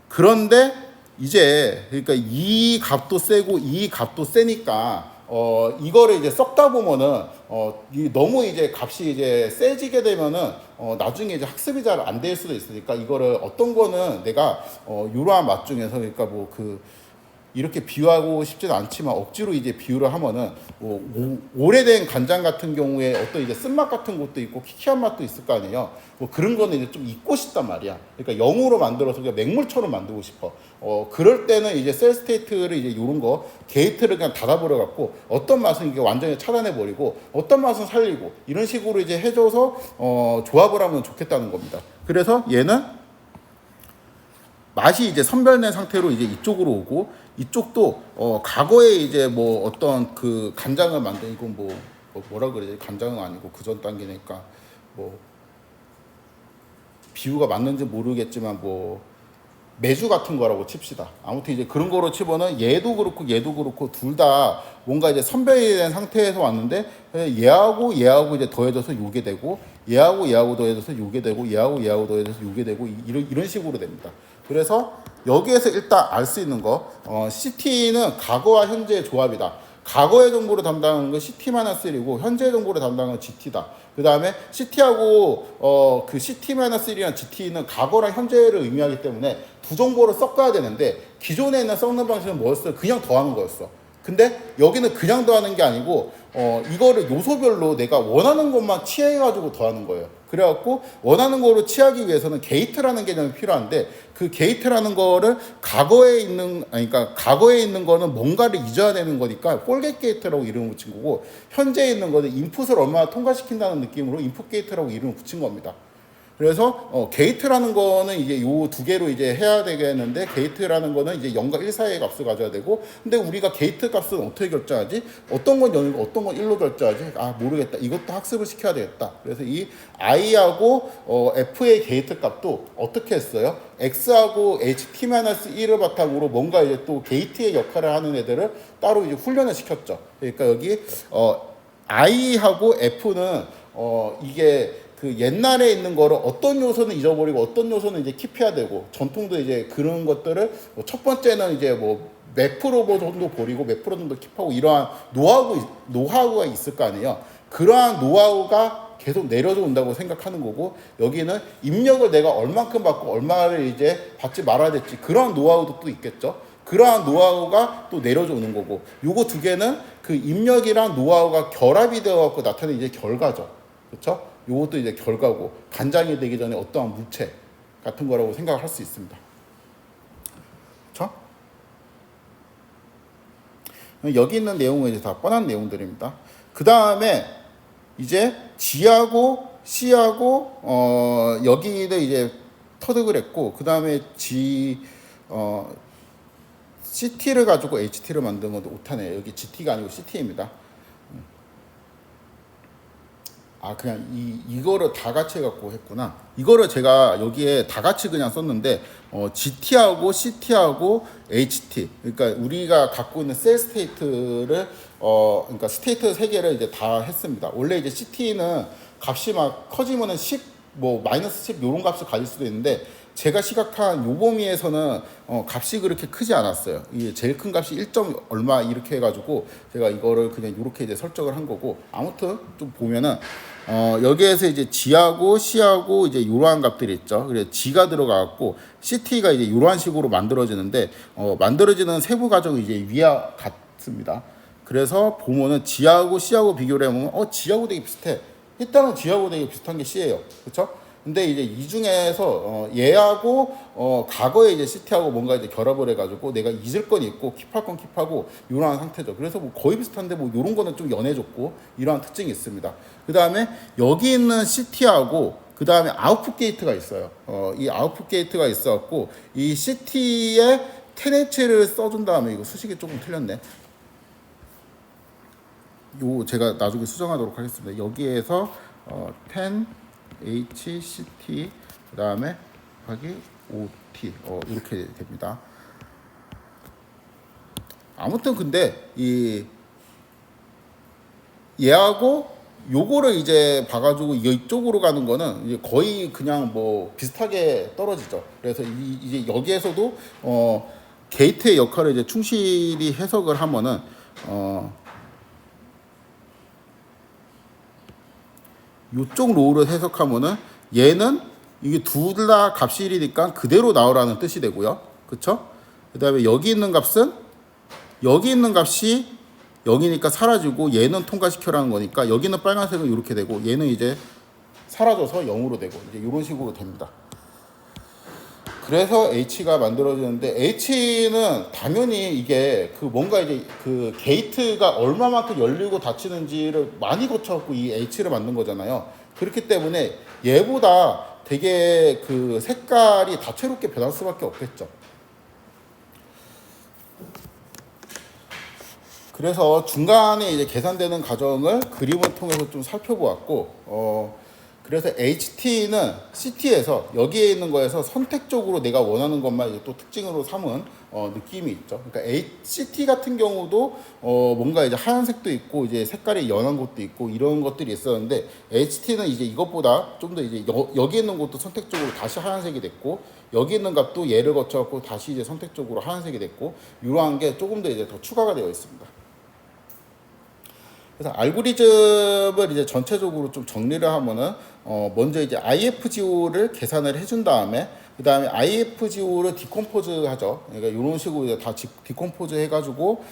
그런데 이제 그러니까 이 값도 세고 이 값도 세니까 이거를 이제 썩다 보면은 너무 이제 값이 이제 세지게 되면은 나중에 이제 학습이 잘 안 될 수도 있으니까 이거를 어떤 거는 내가 이러한 맛 중에서 그러니까 뭐 그 이렇게 비유하고 싶지는 않지만 억지로 이제 비유를 하면은 뭐 오래된 간장 같은 경우에 어떤 이제 쓴맛 같은 것도 있고 키키한 맛도 있을 거 아니에요. 뭐 그런 거는 이제 좀 잊고 싶단 말이야. 그러니까 영으로 만들어서 그냥 맹물처럼 만들고 싶어. 그럴 때는 이제 셀 스테이트를 이제 요런 거 게이트를 그냥 닫아버려 갖고 어떤 맛은 이게 완전히 차단해 버리고 어떤 맛은 살리고 이런 식으로 이제 해줘서 조합을 하면 좋겠다는 겁니다. 그래서 얘는 맛이 이제 선별된 상태로 이제 이쪽으로 오고 이쪽도 과거에 이제 뭐 어떤 그 간장을 만든 이건 뭐라 그래야 돼? 간장은 아니고 그 전 단계니까 뭐 비유가 맞는지 모르겠지만 뭐 매주 같은 거라고 칩시다. 아무튼 이제 그런 거로 치면은 얘도 그렇고 둘 다 뭔가 이제 선별이 된 상태에서 왔는데 얘하고 이제 더해져서 요게 되고 얘하고 더해져서 요게 되고 얘하고 더해져서 요게 되고 이런 식으로 됩니다. 그래서 여기에서 일단 알 수 있는 거 CT는 과거와 현재의 조합이다. 과거의 정보를 담당하는 건 CT-1이고 현재의 정보를 담당하는 건 GT다. 그 다음에 CT하고 그 CT-1이랑 GT는 과거랑 현재를 의미하기 때문에 두 정보를 섞어야 되는데 기존에 있는 섞는 방식은 뭐였어요? 그냥 더하는 거였어. 근데 여기는 그냥 더하는 게 아니고 이거를 요소별로 내가 원하는 것만 취해가지고 더하는 거예요. 그래갖고 원하는 거로 취하기 위해서는 게이트라는 개념이 필요한데 그 게이트라는 거를 과거에 있는 거는 뭔가를 잊어야 되는 거니까 폴게이트 게이트라고 이름을 붙인 거고 현재에 있는 거는 인풋을 얼마나 통과시킨다는 느낌으로 인풋 게이트라고 이름을 붙인 겁니다. 그래서 게이트라는 거는 이제 요 두 개로 이제 해야 되겠는데 게이트라는 거는 이제 0과 1 사이의 값을 가져야 되고 근데 우리가 게이트 값은 어떻게 결정하지? 어떤 건 0이고 어떤 건 1로 결정하지? 아 모르겠다. 이것도 학습을 시켜야 되겠다. 그래서 이 i하고 f의 게이트 값도 어떻게 했어요? x하고 ht-1을 바탕으로 뭔가 이제 또 게이트의 역할을 하는 애들을 따로 이제 훈련을 시켰죠. 그러니까 여기 i하고 f는 이게 그 옛날에 있는 거를 어떤 요소는 잊어버리고 어떤 요소는 이제 킵해야 되고 전통도 이제 그런 것들을 첫 번째는 이제 뭐 몇 프로 정도 버리고 몇 프로 정도 킵하고 이러한 노하우가 있을 거 아니에요. 그러한 노하우가 계속 내려져 온다고 생각하는 거고 여기는 입력을 내가 얼만큼 받고 얼마를 이제 받지 말아야 될지 그러한 노하우도 또 있겠죠. 그러한 노하우가 또 내려져 오는 거고 요거 두 개는 그 입력이랑 노하우가 결합이 되어 갖고 나타내는 이제 결과죠. 그렇죠? 요것도 이제 결과고 간장이 되기 전에 어떠한 물체 같은 거라고 생각을 할 수 있습니다. 여기 있는 내용은 이제 다 뻔한 내용들입니다. 그 다음에 이제 G하고 C하고 여기를 이제 터득을 했고, 그 다음에 CT를 가지고 HT를 만든 것도 오타네요. 여기 GT가 아니고 CT입니다. 아, 그냥 이거를 다 같이 해갖고 했구나. 이거를 제가 여기에 다 같이 그냥 썼는데, GT하고 CT하고 HT. 그러니까 우리가 갖고 있는 셀 스테이트를, 그러니까 스테이트 세 개를 이제 다 했습니다. 원래 이제 CT는 값이 막 커지면은 10, 뭐, 마이너스 10 요런 값을 가질 수도 있는데, 제가 시각한 요 범위에서는 값이 그렇게 크지 않았어요. 이게 제일 큰 값이 1. 얼마 이렇게 해가지고 제가 이거를 그냥 이렇게 이제 설정을 한 거고, 아무튼 좀 보면은 여기에서 이제 G하고 C하고 이제 이러한 값들이 있죠. 그래서 G가 들어가갖고 CT가 이제 이러한 식으로 만들어지는데 만들어지는 세부 과정이 이제 위와 같습니다. 그래서 보면은 G하고 C하고 비교를 해보면 G하고 되게 비슷해. 일단은 G하고 되게 비슷한 게 C예요. 그렇죠? 근데 이제 이 중에서 얘하고 과거에 이제 CT하고 뭔가 이제 결합을 해가지고 내가 잊을 건 잊고 킵할 건 킵하고 이러한 상태죠. 그래서 뭐 거의 비슷한데 뭐 이런 거는 좀 연해졌고 이러한 특징이 있습니다. 그 다음에 여기 있는 CT하고 그 다음에 아웃풋 게이트가 있어요. 이 아웃풋 게이트가 있어갖고 이 CT에 10H를 써준 다음에 이거 수식이 조금 틀렸네. 요 제가 나중에 수정하도록 하겠습니다. 여기에서 10HCT 그 다음에 곱하기 OT 이렇게 됩니다. 아무튼 근데 이 얘하고 요거를 이제 봐가지고 이쪽으로 가는 거는 이제 거의 그냥 뭐 비슷하게 떨어지죠. 그래서 이제 여기에서도 게이트의 역할을 이제 충실히 해석을 하면은 요쪽 로우를 해석하면은 얘는 이게 둘 다 값이 1이니까 그대로 나오라는 뜻이 되고요. 그쵸? 그 다음에 여기 있는 값은 여기 있는 값이 0이니까 사라지고 얘는 통과시켜라는 거니까 여기는 빨간색은 이렇게 되고 얘는 이제 사라져서 0으로 되고 이제 이런 식으로 됩니다. 그래서 H가 만들어지는데 H는 당연히 이게 그 뭔가 이제 그 게이트가 얼마만큼 열리고 닫히는지를 많이 거쳐갖고 이 H를 만든 거잖아요. 그렇기 때문에 얘보다 되게 그 색깔이 다채롭게 변할 수밖에 없겠죠. 그래서 중간에 이제 계산되는 과정을 그림을 통해서 좀 살펴보았고, 그래서 HT는 CT에서 여기에 있는 거에서 선택적으로 내가 원하는 것만 이제 또 특징으로 삼은 느낌이 있죠. 그러니까 CT 같은 경우도 뭔가 이제 하얀색도 있고 이제 색깔이 연한 것도 있고 이런 것들이 있었는데 HT는 이제 이것보다 좀 더 이제 여기 있는 것도 선택적으로 다시 하얀색이 됐고 여기 있는 값도 얘를 거쳐갖고 다시 이제 선택적으로 하얀색이 됐고 이러한 게 조금 더 이제 더 추가가 되어 있습니다. 그래서 알고리즘을 이제 전체적으로 좀 정리를 하면은 먼저 이제 IFGO를 계산을 해준 다음에 그 다음에 IFGO를 디컴포즈 하죠. 그러니까 이런 식으로 이제 다 디컴포즈 해가지고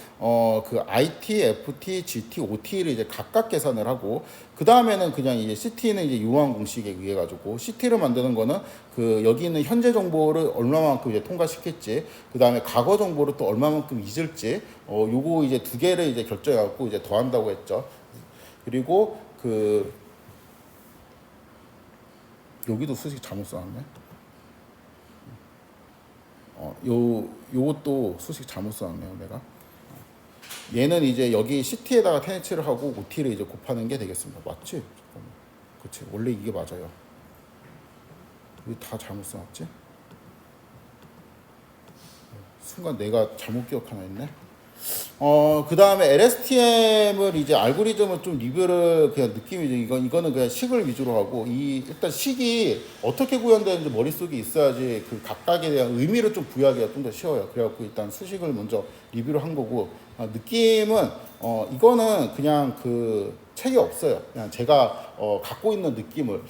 그 IT, FT, GT, OT를 이제 각각 계산을 하고 그 다음에는 그냥 이제 CT는 이제 이러한 공식에 의해 가지고 CT를 만드는 거는 그 여기 있는 현재 정보를 얼마만큼 이제 통과시켰지 그 다음에 과거 정보를 또 얼마만큼 잊을지 요거 이제 두 개를 이제 결정해 갖고 이제 더한다고 했죠. 그리고 그 여기도 수식 잘못 써놨네. 요것도 수식 잘못 써놨네요, 내가. 얘는 이제 여기 CT에다가 10H를 하고 OT를 이제 곱하는 게 되겠습니다. 맞지? 잠깐만. 그치. 원래 이게 맞아요. 왜 다 잘못 써놨지? 순간 내가 잘못 기억하나 했네. 그 다음에 LSTM을 이제 알고리즘을 좀 리뷰를 그냥 느낌이죠. 이거는 그냥 식을 위주로 하고, 일단 식이 어떻게 구현되는지 머릿속에 있어야지 그 각각에 대한 의미를 좀 부여하기가 좀 더 쉬워요. 그래갖고 일단 수식을 먼저 리뷰를 한 거고, 느낌은, 이거는 그냥 그 책이 없어요. 그냥 제가 갖고 있는 느낌을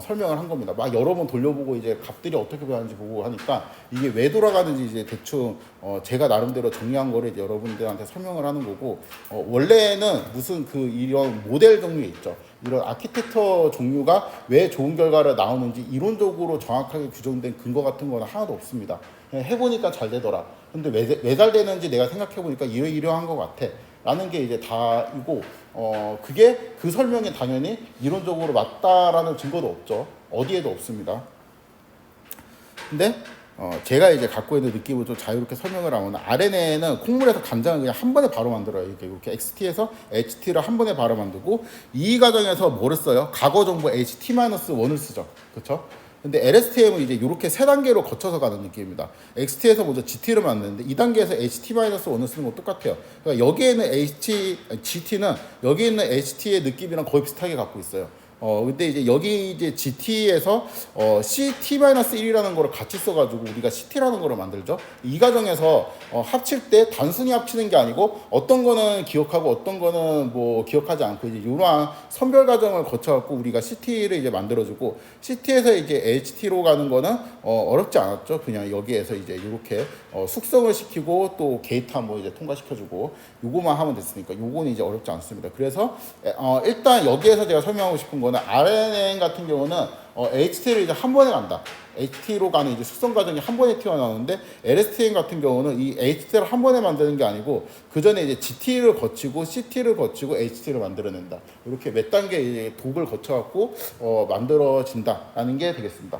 설명을 한 겁니다. 막 여러 번 돌려보고 이제 값들이 어떻게 변하는지 보고 하니까 이게 왜 돌아가는지 이제 대충 제가 나름대로 정리한 거를 이제 여러분들한테 설명을 하는 거고, 원래는 무슨 그 이런 모델 종류 있죠. 이런 아키텍처 종류가 왜 좋은 결과를 나오는지 이론적으로 정확하게 규정된 근거 같은 거는 하나도 없습니다. 그냥 해보니까 잘 되더라. 근데 왜 잘 되는지 내가 생각해보니까 이러이러한 것 같아. 라는 게 이제 다이고, 그게 그 설명이 당연히 이론적으로 맞다라는 증거도 없죠. 어디에도 없습니다. 근데 제가 이제 갖고 있는 느낌을 좀 자유롭게 설명을 하면, RNA는 콩물에서 간장을 그냥 한 번에 바로 만들어요. 이렇게 XT에서 HT를 한 번에 바로 만들고, 이 과정에서 뭐를 써요? 과거 정보 HT-1을 쓰죠. 그렇죠? 근데 LSTM은 이제 이렇게 세 단계로 거쳐서 가는 느낌입니다. XT에서 먼저 GT를 만드는데, 이 단계에서 HT-1을 쓰는 건 똑같아요. 그러니까 여기에는 GT는 여기 있는 HT의 느낌이랑 거의 비슷하게 갖고 있어요. 근데 이제 여기 이제 GT에서 CT-1이라는 거를 같이 써가지고 우리가 CT라는 거를 만들죠. 이 과정에서 합칠 때 단순히 합치는 게 아니고 어떤 거는 기억하고 어떤 거는 뭐 기억하지 않고 이제 이러한 선별 과정을 거쳐갖고 우리가 CT를 이제 만들어주고, CT에서 이제 HT로 가는 거는 어렵지 않았죠. 그냥 여기에서 이제 이렇게 숙성을 시키고 또 게이트 한번 이제 통과시켜주고 요거만 하면 됐으니까 요거는 이제 어렵지 않습니다. 그래서 일단 여기에서 제가 설명하고 싶은 거는, RNA 같은 경우는 HT를 이제 한 번에 간다. HT로 가는 이제 숙성 과정이 한 번에 튀어나오는데, LSTM 같은 경우는 이 HT를 한 번에 만드는 게 아니고 그 전에 이제 GT를 거치고 CT를 거치고 HT를 만들어낸다. 이렇게 몇 단계 이제 독을 거쳐갖고 만들어진다라는 게 되겠습니다.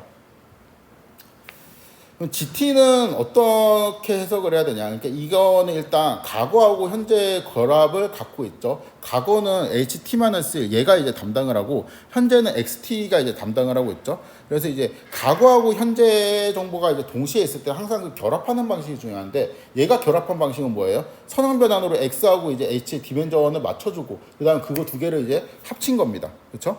그럼 GT는 어떻게 해석을 해야 되냐? 그러니까 이거는 일단 과거하고 현재 결합을 갖고 있죠. 과거는 HT-1, 얘가 이제 담당을 하고, 현재는 XT가 이제 담당을 하고 있죠. 그래서 이제 과거하고 현재 정보가 이제 동시에 있을 때 항상 그 결합하는 방식이 중요한데, 얘가 결합한 방식은 뭐예요? 선형변환으로 X하고 이제 H의 디멘전을 맞춰주고, 그 다음 그거 두 개를 이제 합친 겁니다. 그렇죠?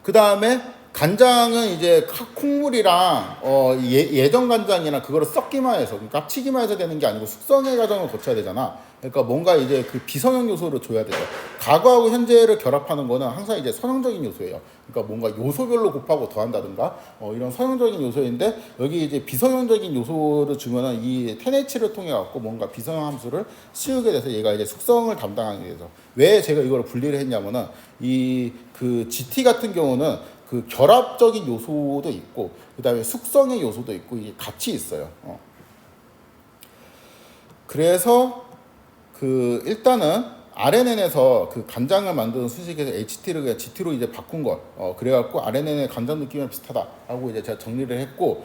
그 다음에 간장은 이제 콩물이랑 예전 간장이나 그거를 섞기만 해서, 그러니까 합치기만 해서 되는 게 아니고 숙성의 과정을 거쳐야 되잖아. 그러니까 뭔가 이제 그 비선형 요소를 줘야 되죠. 과거하고 현재를 결합하는 거는 항상 이제 선형적인 요소예요. 그러니까 뭔가 요소별로 곱하고 더한다든가 이런 선형적인 요소인데, 여기 이제 비선형적인 요소를 주면은 이 10H를 통해 갖고 뭔가 비선형 함수를 씌우게 돼서 얘가 이제 숙성을 담당하게 되죠. 왜 제가 이걸 분리를 했냐면은, 이 그 GT 같은 경우는 그 결합적인 요소도 있고 그 다음에 숙성의 요소도 있고 이게 같이 있어요. 그래서 그 일단은 RNN에서 그 간장을 만드는 수식에서 HT를 그냥 GT로 이제 바꾼 걸 그래갖고 RNN의 간장 느낌이랑 비슷하다라고 이제 제가 정리를 했고,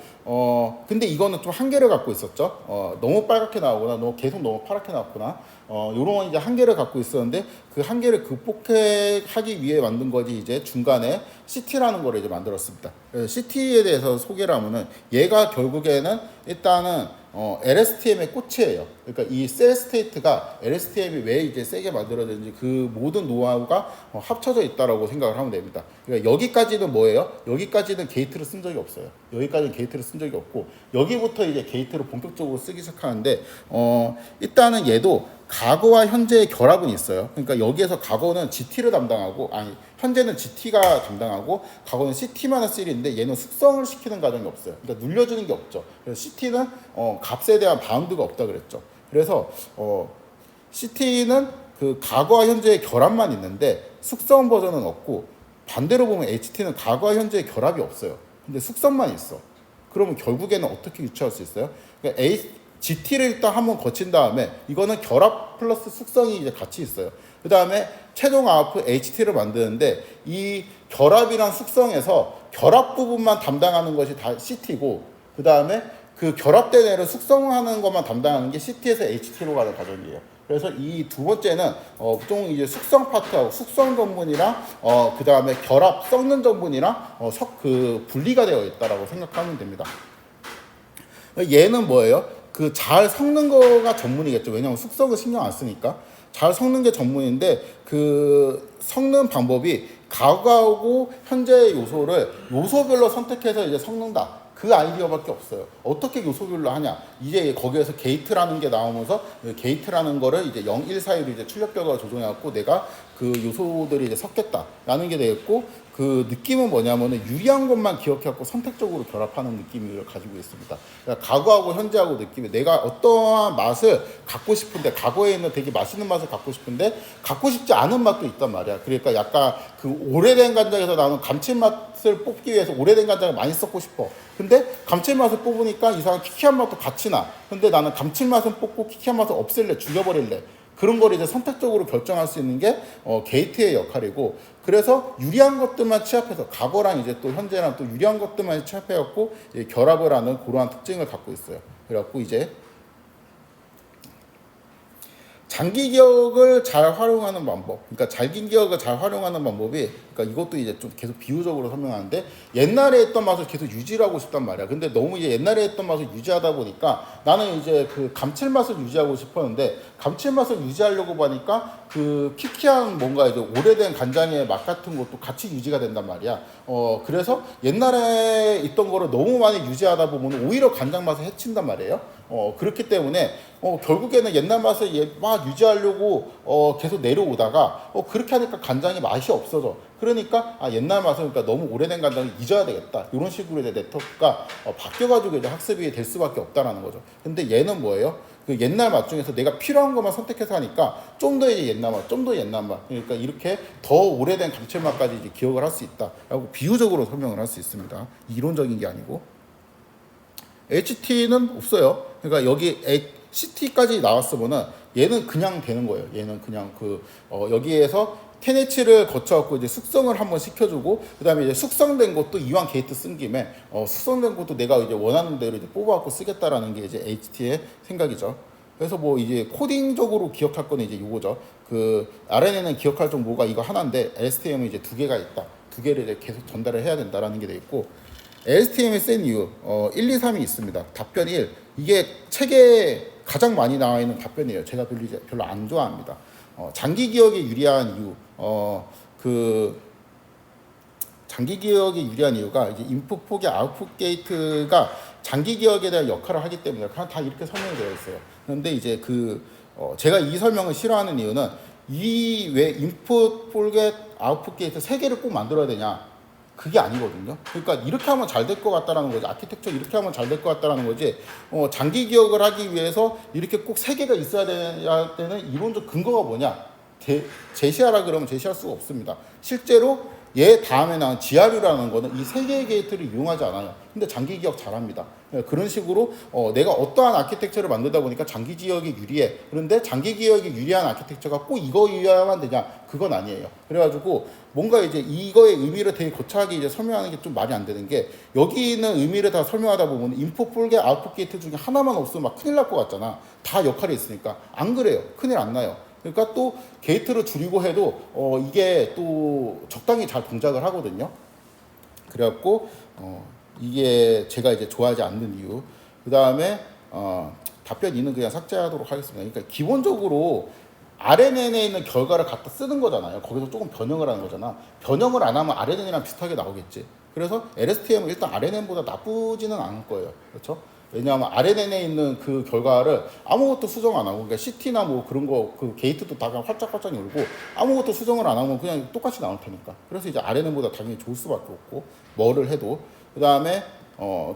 근데 이거는 좀 한계를 갖고 있었죠. 너무 빨갛게 나오거나 계속 너무 파랗게 나왔거나 요런 이제 한계를 갖고 있었는데, 그 한계를 극복하기 위해 만든 거지 이제 중간에 CT라는 거를 이제 만들었습니다. 그래서 CT에 대해서 소개를 하면은, 얘가 결국에는 일단은 LSTM의 꽃이에요. 그러니까 이 셀 스테이트가 LSTM이 왜 이제 세게 만들어졌는지 그 모든 노하우가 합쳐져 있다라고 생각을 하면 됩니다. 그러니까 여기까지는 뭐예요? 여기까지는 게이트를 쓴 적이 없어요. 여기까지는 게이트를 쓴 적이 없고, 여기부터 이제 게이트를 본격적으로 쓰기 시작하는데, 일단은 얘도 과거와 현재의 결합은 있어요. 그러니까 여기에서 과거는 GT를 담당하고, 현재는 GT가 담당하고, 과거는 CT-1인데 얘는 숙성을 시키는 과정이 없어요. 그러니까 눌려주는 게 없죠. 그래서 CT는 값에 대한 바운드가 없다 그랬죠. 그래서 CT는 그 과거와 현재의 결합만 있는데 숙성 버전은 없고, 반대로 보면 HT는 과거와 현재의 결합이 없어요. 근데 숙성만 있어. 그러면 결국에는 어떻게 유추할 수 있어요? 그러니까 GT를 일단 한번 거친 다음에, 이거는 결합 플러스 숙성이 이제 같이 있어요. 그 다음에 최종 아웃풋 HT를 만드는데, 이 결합이랑 숙성에서 결합 부분만 담당하는 것이 다 CT고, 그 다음에 그 결합된 애를 숙성하는 것만 담당하는 게 CT에서 HT로 가는 과정이에요. 그래서 이 두 번째는 좀 이제 숙성 파트하고 숙성 전분이랑 그 다음에 결합 섞는 전분이랑 그 분리가 되어 있다라고 생각하면 됩니다. 얘는 뭐예요? 그 잘 섞는 거가 전문이겠죠. 왜냐하면 숙성을 신경 안 쓰니까. 잘 섞는 게 전문인데, 그 섞는 방법이 과거하고 현재의 요소를 요소별로 선택해서 이제 섞는다. 그 아이디어밖에 없어요. 어떻게 요소별로 하냐? 이제 거기에서 게이트라는 게 나오면서 게이트라는 거를 이제 0, 1 사이로 이제 출력 결과 조정해갖고 내가 그 요소들이 이제 섞였다라는 게 되겠고, 그 느낌은 뭐냐면은 유리한 것만 기억해갖고 선택적으로 결합하는 느낌을 가지고 있습니다. 그러니까 과거하고 현재하고 느낌이, 내가 어떠한 맛을 갖고 싶은데, 과거에 있는 되게 맛있는 맛을 갖고 싶은데 갖고 싶지 않은 맛도 있단 말이야. 그러니까 약간 그 오래된 간장에서 나오는 감칠맛을 뽑기 위해서 오래된 간장을 많이 썼고 싶어. 근데 감칠맛을 뽑으니까 이상한 키키한 맛도 같이 나. 근데 나는 감칠맛은 뽑고 키키한 맛을 없앨래, 죽여버릴래. 그런 걸 이제 선택적으로 결정할 수 있는 게 게이트의 역할이고, 그래서 유리한 것들만 취합해서 과거랑 이제 또 현재랑 또 유리한 것들만 취합해갖고 결합을 하는 그러한 특징을 갖고 있어요. 그래갖고 이제 장기 기억을 잘 활용하는 방법, 그러니까 장기 기억을 잘 활용하는 방법이, 그러니까 이것도 이제 좀 계속 비유적으로 설명하는데, 옛날에 했던 맛을 계속 유지를 하고 싶단 말이야. 근데 너무 이제 옛날에 했던 맛을 유지하다 보니까 나는 이제 그 감칠맛을 유지하고 싶었는데, 감칠맛을 유지하려고 보니까 그 키키한 뭔가 이제 오래된 간장의 맛 같은 것도 같이 유지가 된단 말이야. 그래서 옛날에 있던 거를 너무 많이 유지하다 보면 오히려 간장 맛을 해친단 말이에요. 그렇기 때문에 결국에는 옛날 맛을 막 유지하려고 계속 내려오다가 그렇게 하니까 간장이 맛이 없어져. 그러니까 옛날 맛은 그러니까 너무 오래된 간장을 잊어야 되겠다. 이런 식으로 이제 네트워크가 바뀌어가지고 이제 학습이 될 수밖에 없다라는 거죠. 근데 얘는 뭐예요? 그 옛날 맛 중에서 내가 필요한 것만 선택해서 하니까 좀 더 이제 옛날 맛, 좀 더 옛날 맛. 그러니까 이렇게 더 오래된 감칠맛까지 이제 기억을 할 수 있다라고 비유적으로 설명을 할 수 있습니다. 이론적인 게 아니고. HT는 없어요. 그러니까 여기 CT까지 나왔으면은 얘는 그냥 되는 거예요. 얘는 그냥 여기에서 10H를 거쳐갖고 이제 숙성을 한번 시켜주고, 그 다음에 이제 숙성된 것도 이왕 게이트 쓴 김에 숙성된 것도 내가 이제 원하는 대로 이제 뽑아갖고 쓰겠다라는 게 이제 HT의 생각이죠. 그래서 뭐 이제 코딩적으로 기억할 거는 이제 요거죠. 그 RNA는 기억할 정보가 이거 하나인데 LSTM은 이제 두 개가 있다. 두 개를 이제 계속 전달을 해야 된다라는 게 돼 있고, LSTM이 센 이유 1, 2, 3이 있습니다. 답변 1. 이게 책에 가장 많이 나와 있는 답변이에요. 제가 별로 안 좋아합니다. 장기 기억에 유리한 이유. 장기 기억에 유리한 이유가 이제 인풋 포기 아웃풋 게이트가 장기 기억에 대한 역할을 하기 때문에 그냥 다 이렇게 설명이 되어 있어요. 그런데 이제 제가 이 설명을 싫어하는 이유는 이 왜 인풋 포기 아웃풋 게이트 세 개를 꼭 만들어야 되냐? 그게 아니거든요. 그러니까 이렇게 하면 잘 될 것 같다라는 거지. 아키텍처 이렇게 하면 잘 될 것 같다라는 거지. 장기 기억을 하기 위해서 이렇게 꼭 세 개가 있어야 되는 이론적 근거가 뭐냐? 제시하라 그러면 제시할 수가 없습니다. 실제로 얘 다음에 나온 GRU라는 거는 이 세 개의 게이트를 이용하지 않아요. 근데 장기 기억 잘합니다. 그런 식으로 내가 어떠한 아키텍처를 만들다 보니까 장기 기억이 유리해. 그런데 장기 기억이 유리한 아키텍처가 꼭 이거여야만 되냐? 그건 아니에요. 그래가지고 뭔가 이제 이거의 의미를 되게 거창하게 이제 설명하는 게 좀 말이 안 되는 게, 여기 있는 의미를 다 설명하다 보면 인풋 폴게 아웃풋 게이트 중에 하나만 없으면 막 큰일 날 것 같잖아. 다 역할이 있으니까. 안 그래요. 큰일 안 나요. 그러니까 또 게이트를 줄이고 해도 이게 또 적당히 잘 동작을 하거든요. 그래갖고 이게 제가 이제 좋아하지 않는 이유. 그 다음에 답변 2는 그냥 삭제하도록 하겠습니다. 그러니까 기본적으로 RNN에 있는 결과를 갖다 쓰는 거잖아요. 거기서 조금 변형을 하는 거잖아. 변형을 안 하면 RNN이랑 비슷하게 나오겠지. 그래서 LSTM은 일단 RNN보다 나쁘지는 않을 거예요. 그렇죠? 왜냐하면 RNN에 있는 그 결과를 아무것도 수정 안 하고, 그러니까 CT나 뭐 그런 거, 그 게이트도 다 그냥 활짝활짝 열고 아무것도 수정을 안 하면 그냥 똑같이 나올 테니까. 그래서 이제 RNN보다 당연히 좋을 수밖에 없고, 뭐를 해도. 그 다음에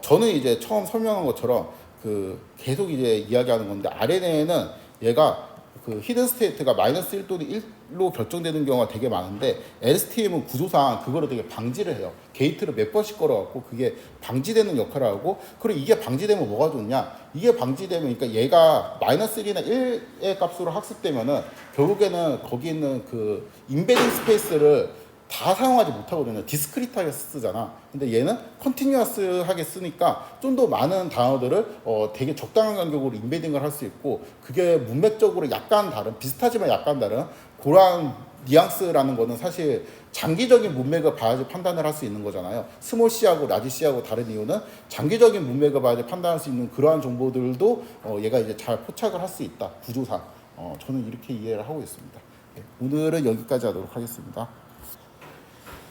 저는 이제 처음 설명한 것처럼 계속 이제 이야기하는 건데, RNN은 얘가 그 히든 스테이트가 마이너스 1 또는 1로 결정되는 경우가 되게 많은데, LSTM은 구조상 그거를 되게 방지를 해요. 게이트를 몇 번씩 걸어갖고 그게 방지되는 역할을 하고, 그리고 이게 방지되면 뭐가 좋냐? 이게 방지되면, 그러니까 얘가 마이너스 1이나 1의 값으로 학습되면은 결국에는 거기 있는 그 인베딩 스페이스를 다 사용하지 못하거든요. 디스크리트하게 쓰잖아. 근데 얘는 컨티뉴어스하게 쓰니까 좀 더 많은 단어들을 되게 적당한 간격으로 인베딩을 할 수 있고, 그게 문맥적으로 약간 다른, 비슷하지만 약간 다른 그런 뉘앙스라는 거는 사실 장기적인 문맥을 봐야지 판단을 할 수 있는 거잖아요. 스몰 C하고 라지 C하고 다른 이유는 장기적인 문맥을 봐야지 판단할 수 있는 그러한 정보들도 얘가 이제 잘 포착을 할 수 있다. 구조상. 저는 이렇게 이해를 하고 있습니다. 네, 오늘은 여기까지 하도록 하겠습니다.